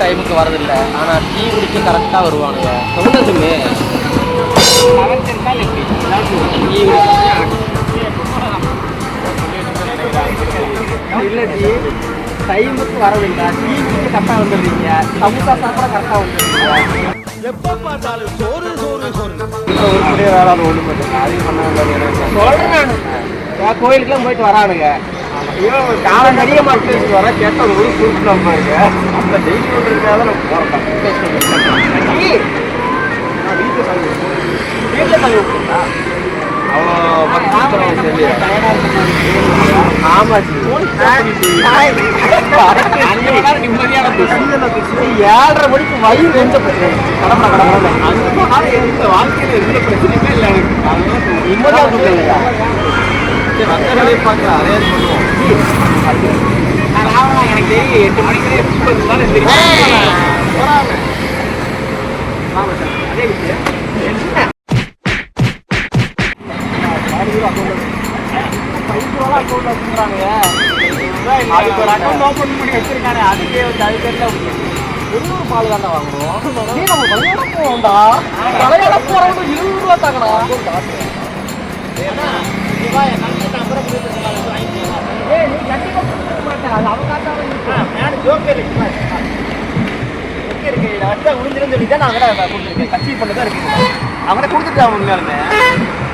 டைமுக்கு வரதில்லை. ஆனால் டீ குடிக்க கரெக்டாக வருவானுங்க. சொல்லுமே இல்லை டீ டைமுக்கு வரதில்லை. டீ குடிக்க கரெக்டாக வந்துடுறீங்க. சமோசா சாப்பிட கரெக்டாக வந்துடுறீங்க. எப்போ பார்த்தாலும் சோறு சோறு சோறு. ஒரு முடிய வேளாண் ஒன்று போயிட்டு அதிகம் பண்ண சொல்கிறேன். நான் கோயிலுக்குலாம் போயிட்டு வரானுங்க. காலம் நிறைய மக்கள் வர கேட்ட ஒரு குறிப்பிடம் பாருங்க. அந்த டெய்லி ஒன்று இருக்காத நம்ம போகிறோம். வீட்டில் தங்க விட்டுருந்தா நிம்மதியான 7:30 மணிக்கு வயிறு கொஞ்சம் கடமை வாழ்க்கையில் எந்த பிரச்சனையுமே இல்லை. எனக்கு நிம்மதியாக இல்லையா வந்த வேலையை பார்க்க அரேஞ்ச் பண்ணுவோம். எனக்கு தெரியும் 8 மணிக்கு 30 நாள் தெரியும். அதே விஷயம் அக்கௌண்ட் வச்சுக்கிறாங்க. அதுக்கு ஒரு அக்கௌண்ட் ஓப்பன் பண்ணி வச்சிருக்கானே அதுக்கே வந்து அது பேர்ல வெளியூர் பால் தானே வாங்குறோம். நீ நம்ம விளையாட போவோம்டா. விளையாட போறவங்க 20 ரூபா தாங்கடா. கட்சி பண்ணதான் இருக்கு. அவங்கள்ட்ட கொடுத்துட்டு உண்மையாலுமே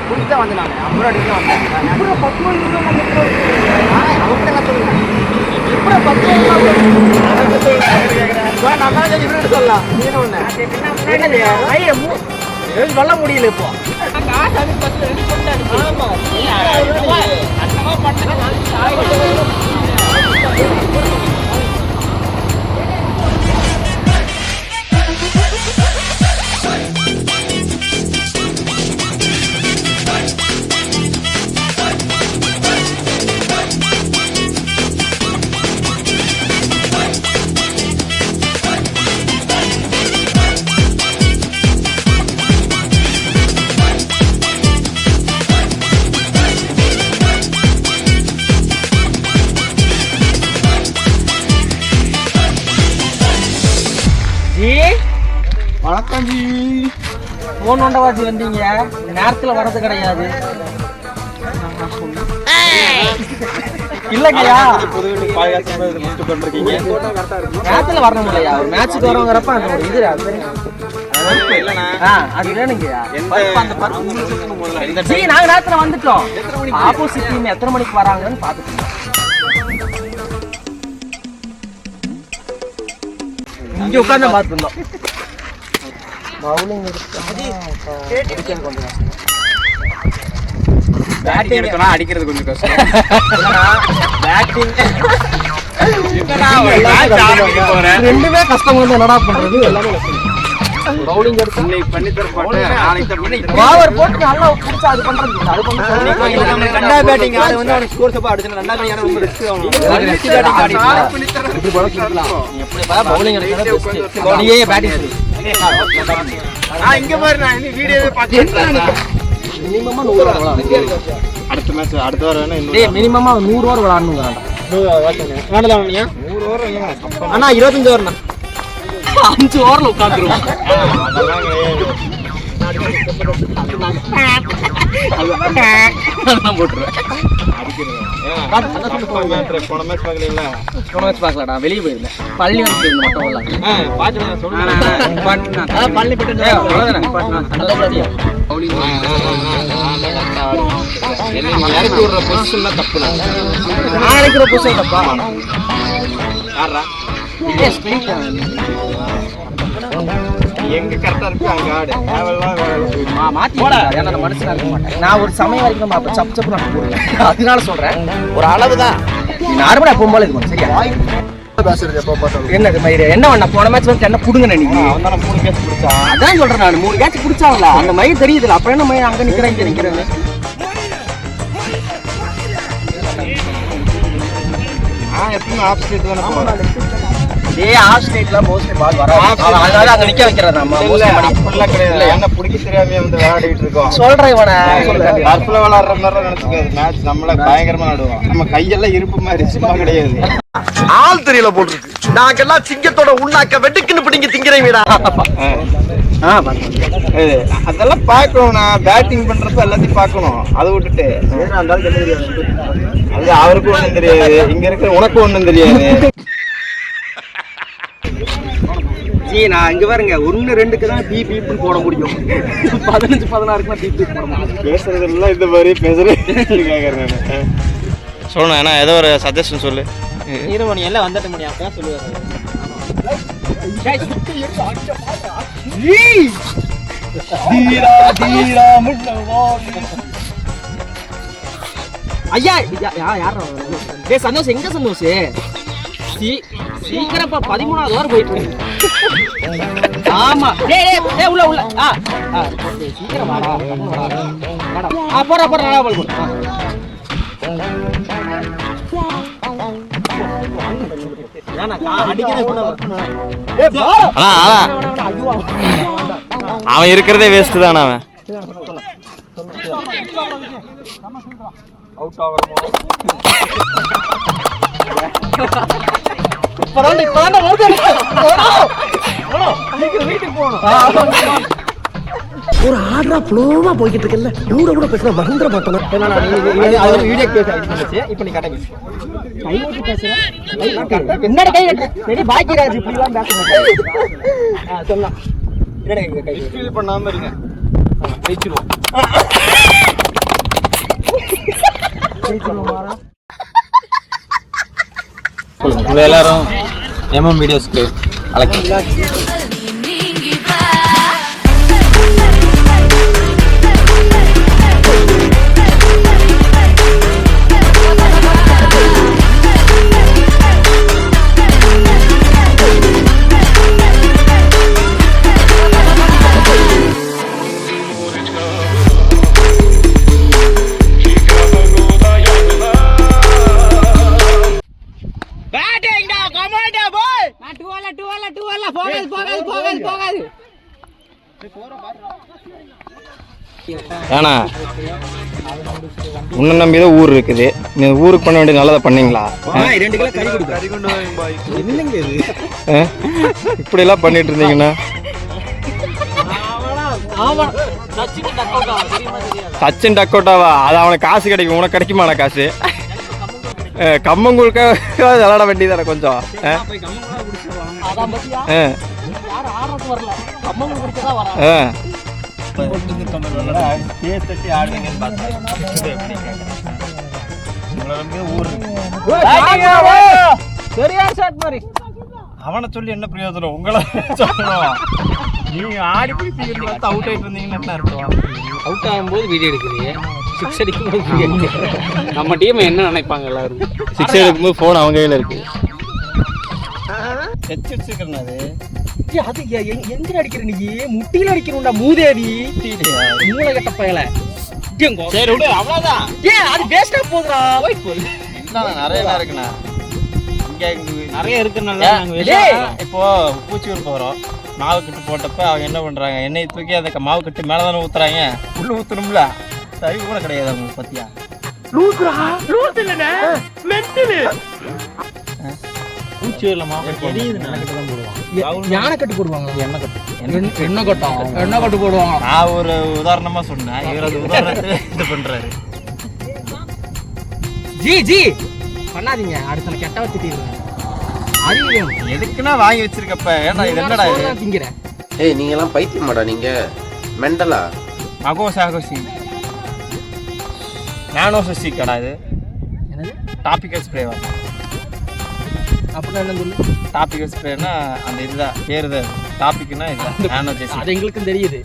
கொடுத்துதான் வந்து நான் 50 ரூபா அடிக்கலாம் வந்தேன். 10 சொல்லலாம். சொல்ல முடியல இப்போ. வணக்கம் ஜி. 3 ஒண்டவாஜி வந்தீங்க. நேரத்தில் வரது கிடையாது. இல்லைங்கய்யா நேரத்தில் வரணும் இல்லையா? ஒரு மேட்சுக்கு வரவங்கிறப்ப அந்த ஒரு இது அது வேணுங்கய்யா. நாங்கள் நேரத்தில் வந்துட்டோம். ஆப்போசிட் டீம் எத்தனை மணிக்கு வராங்கன்னு பார்த்துக்கோங்க. இங்கே உட்காந்து பார்த்துருந்தோம். பேட்டிங் எடுக்கணும். அடிக்கிறது கொஞ்சம் கஷ்டம். ரெண்டுமே கஷ்டம். வந்து என்னடா பண்றது? எல்லாமே பவுலிங் எடுத்து பண்ணி தரப்பட்டு ஓவர் போட்டு நல்லா புடிச்சா அது பண்றது. அது பண்ணி ரெண்டாவது பேட்டிங் ஆடு வந்து அவனுக்கு ஸ்கோர் சப்பா அடிச்சா ரெண்டாவது யாரும் ரொம்ப ரிஸ்க். அவனுக்கு ரிஸ்க் பேட்டிங் ஆடி இப்படி போல சொல்லலாம். நீ எப்படி பா பவுலிங் எடுக்கறது பெஸ்ட். நீயே பேட்டிங் செய். இங்க பாரு நான் இந்த வீடியோவே பார்த்தேன். மினிமமா 100 ஓவர் விளையாடணும். அடுத்த மேட்ச் அடுத்த வாரம் வேணா இன்னும் டேய் மினிமமா 100 ஓவர் விளையாடணும்ங்கடா. 100 ஓவர் வேணலாம் நீ 100 ஓவர் இல்ல அண்ணா 25 ஓவர்னா 5 ஓவர்ல உட்கார்ந்துரும். அதெல்லாம் போட்டுறேன். போன மேட்ச் பார்க்கல. போன மேட்ச் பார்க்கலடா. வெளியே போயிருந்தேன். பள்ளி வந்து மட்டும் பள்ளி போட்டு இறக்கி விடுற பொசிஷன் தான் தப்பு. நான் இறக்கிற பொசிஷன் தப்பா? எங்க கரெக்டா இருக்கு அங்க ஆடு மாத்தி போட. ஏன்னா நான் மனுஷனா இருக்க மாட்டேன். நான் ஒரு சமயம் வரைக்கும் பாப்பேன். சப் சப் நான் போடுவேன். அதனால சொல்றேன் ஒரு அளவு தான். நார்மலா போகும்போது இது சரியா பேசுறது எப்போ பார்த்தாலும் என்னது மயிறு என்ன பண்ண போன மேட்ச் வந்து என்ன புடுங்க நினைக்கிறீங்க? அவன் தான் 3 கேட்ச் பிடிச்சா. அதான் சொல்றேன் நான் 3 கேட்ச் பிடிச்சாங்கல்ல அந்த மயிர் தெரியுதுல. அப்புறம் என்ன மயிர் அங்க நிக்கிறேன் இங்க நிக்கிறேன்னு எப்பவுமே ஆப்ஸ்டேட் தானே போறேன். ஆஸ்ட்ரேட்ல மோஸ்ட்லி பால் வராது. அதனால அங்க நிக்க வைக்கிறது நம்ம அப்படிலாம் கிடையாது. என்ன பிடிக்க தெரியாம வந்து விளையாடிட்டு இருக்கோம். சொல்றேன் இவனை டர்ஃப்ல விளையாடுற மாதிரி நினைச்சுக்காது. மேட்ச் நம்மள பயங்கரமா ஆடுவோம். நம்ம கையெல்லாம் இருப்பு மாதிரி சும்மா கிடையாது. ஆள் தெரியல போட்டுருக்கு. நாங்கெல்லாம் சிங்கத்தோட உண்ணாக்க வெட்டுக்குன்னு பிடிங்க திங்கிறீங்கடா. அதெல்லாம் பார்க்கணும். நான் பேட்டிங் பண்றப்ப எல்லாத்தையும் பார்க்கணும். அதை விட்டுட்டு அது அவருக்கும் ஒண்ணும் தெரியாது, இங்க இருக்கிற உனக்கும் ஒண்ணும் தெரியாது. நான் இங்க பாருங்க 1-2க்கு தான் பீப்புன்னு போட முடியும். 15-16க்குலாம் பீப் போட முடியும். பேசுறதெல்லாம் இந்த மாதிரி பேசுறேன் கேக்குறேன் நான். சொல்லணும். ஏன்னா ஏதோ ஒரு சஜஷன் சொல்லு. நீ எல்லாம் வந்துட்ட முடியும். அப்பதான் சொல்லுவாரு. ஐயா யார் சந்தோஷ்? எங்க சந்தோஷ்? சீக்கிரப்பா 13வது ஓவர் போயிட்டு இருக்கு. ஆமா உள்ள சீக்கிரம் வாடா. போற நல்லா பால் போடு. அவன் இருக்கிறதே வேஸ்ட் தானே. அவன் ஒரு ஆர்டரா ஃப்ளோவா போய்கிட்டு இருக்கல. கூட கூட பேசுற மறந்துட மாட்டேன். வீடியோ பேச இப்ப நீ கட்ட பேசு. கை ஓட்டி பேசுறேன். என்னடா கை கட்ட? சரி பாக்கிராஜ் இப்படி எல்லாம் பேச மாட்டேன். சொல்லலாம். என்னடா கை ஃபீல் பண்ணாம இருங்க. வெச்சிரோம். சொல்லுங்க எல்லாரும் எம்எம் வீடியோஸ்க்கு அழைக்கிறேன். ஏன்னா உன்னை நம்பிதான் ஊர் இருக்குது. நீ ஊருக்கு பண்ண வேண்டிய நல்லதை பண்ணீங்களா? 2 கிலோ கறி கொண்டு என்னங்க இது? இப்படி எல்லாம் பண்ணிட்டு இருந்தீங்கன்னா சச்சின் டக்கோட்டாவா? அது அவனுக்கு காசு கிடைக்கும், உனக்கு கிடைக்குமாண்ணா காசு? கம்மங்குழுக்க விளாட வேண்டியதானே கொஞ்சம். அவனை சொல்லி என்ன பிரயோஜனம்? உங்களை சொல்லணும். நீங்க ஆடி போய் அவுட் ஆயிட்டு இருந்தீங்கன்னா என்ன இருக்கும்? அவுட் ஆகும்போது வீடியோ எடுக்கிறீங்க, 6 அடிக்கும்போது வீடியோ எடுக்கிறீங்க. நம்ம டீம் என்ன நினைப்பாங்க எல்லாரும்? 6 எடுக்கும்போது ஃபோன் அவங்க கையில் இருக்கு. அது எங்க அடிக்கிற? நீ முட்டியில அடிக்கணும்டா மூதேவி. மூளை கட்ட பயல. சரி விடு, அவ்வளவுதான். அது வேஸ்டா போகுதுடா. நிறைய இருக்குண்ணா. நிறைய இருக்குனால இப்போ பூச்சியூர் போறோம். மாவு கட்டு போட்டப்ப அவங்க என்ன பண்றாங்க? எண்ணெய் தூக்கி அந்த மாவு கட்டு மேலதானே ஊத்துறாங்க. உள்ள ஊத்தணும்ல. சரி கூட கிடையாது அவங்க பத்தியா. பூச்சியூர்ல மாவு யானை கட்டு போடுவாங்க. எண்ணெய் கட்டு போடுவாங்க. நான் ஒரு உதாரணமா சொன்னேன். இவர் அது உதாரணத்தை இது பண்றாரு. ஜி பண்ணாதீங்க. அடுத்த கெட்ட வச்சுட்டீங்க. எதுக்குன்னா வாங்கி வச்சிருக்கப்ப. ஏன்னா இது என்னடா திங்கிற? ஏய் நீங்க எல்லாம் பைத்தியமாடா? நீங்க மெண்டலா? அகோசாகோசி நானோசசி கடா. இது என்னது? டாபிக்கல் ஸ்ப்ரேவா? அப்படின்னா என்ன சொல்லு? டாபிக்கல் ஸ்ப்ரேனா அந்த இதுதான் பேருது. டாபிக்னா இது நானோஜெசி. அது எங்களுக்கும் தெரியுது.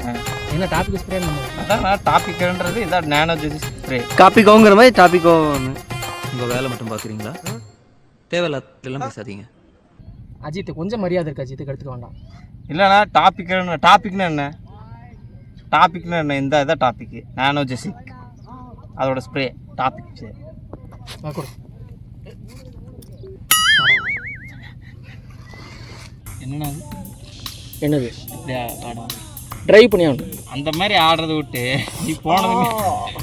என்ன டாபிக் ஸ்ப்ரே? அதான் டாபிக்ன்றது இதான் நானோஜெசி ஸ்ப்ரே. காப்பிக்கோங்கிற மாதிரி டாபிக்கோ. உங்கள் வேலை மட்டும் பார்க்குறீங்களா? தேவையில்லாம் பேசாதீங்க. அஜித் கொஞ்சம் மரியாதை இருக்கு. அஜித்துக்கு எடுத்துக்க வேண்டாம். இல்லைண்ணா டாபிக்னா என்ன? டாபிக்னா என்ன? இந்த இதான் டாபிக். நானோஜெசிக் அதோட ஸ்ப்ரே டாபிக். என்னன்னா என்னது இப்படியா ஆடும் டிரைவ் பண்ணி ஆகணும். அந்த மாதிரி ஆடுறத விட்டு நீ போனதுமே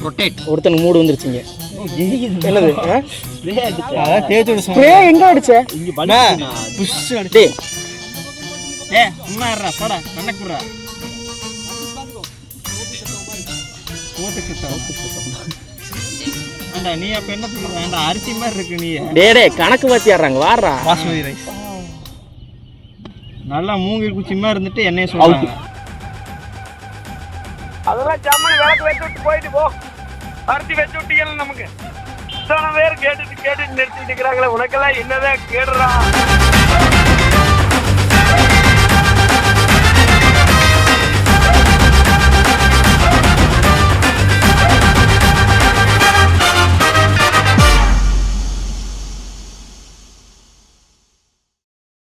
ரொட்டேட் ஒருத்தனுக்கு மூடு வந்துருச்சுங்க. என்னது அதான் தேய்ச்சி விட ஸ்ப்ரே எங்க அடிச்ச? புஷ் அடிச்சு டேய் சும்மா இருடா போடா கண்ணக்குறா ஏண்டா நீ அப்ப என்ன சொல்ற? ஏண்டா அரிசி மாதிரி இருக்கு நீ. டேய் கணக்கு வாத்தி ஆடுறாங்க வாடுறா. பாஸ்மதி ரைஸ் நல்லா மூங்கில் குச்சி மாதிரி இருந்துட்டு என்னைய சொல்றாங்க. அதெல்லாம் ஜம்மனி விளக்கு வச்சு விட்டு போயிட்டு போ. அரிசி வச்சு விட்டீங்கன்னு நமக்கு வேறு கேட்டுட்டு நிறுத்திட்டு இருக்கிறாங்களே, உனக்கெல்லாம் என்னதான் கேடுறா.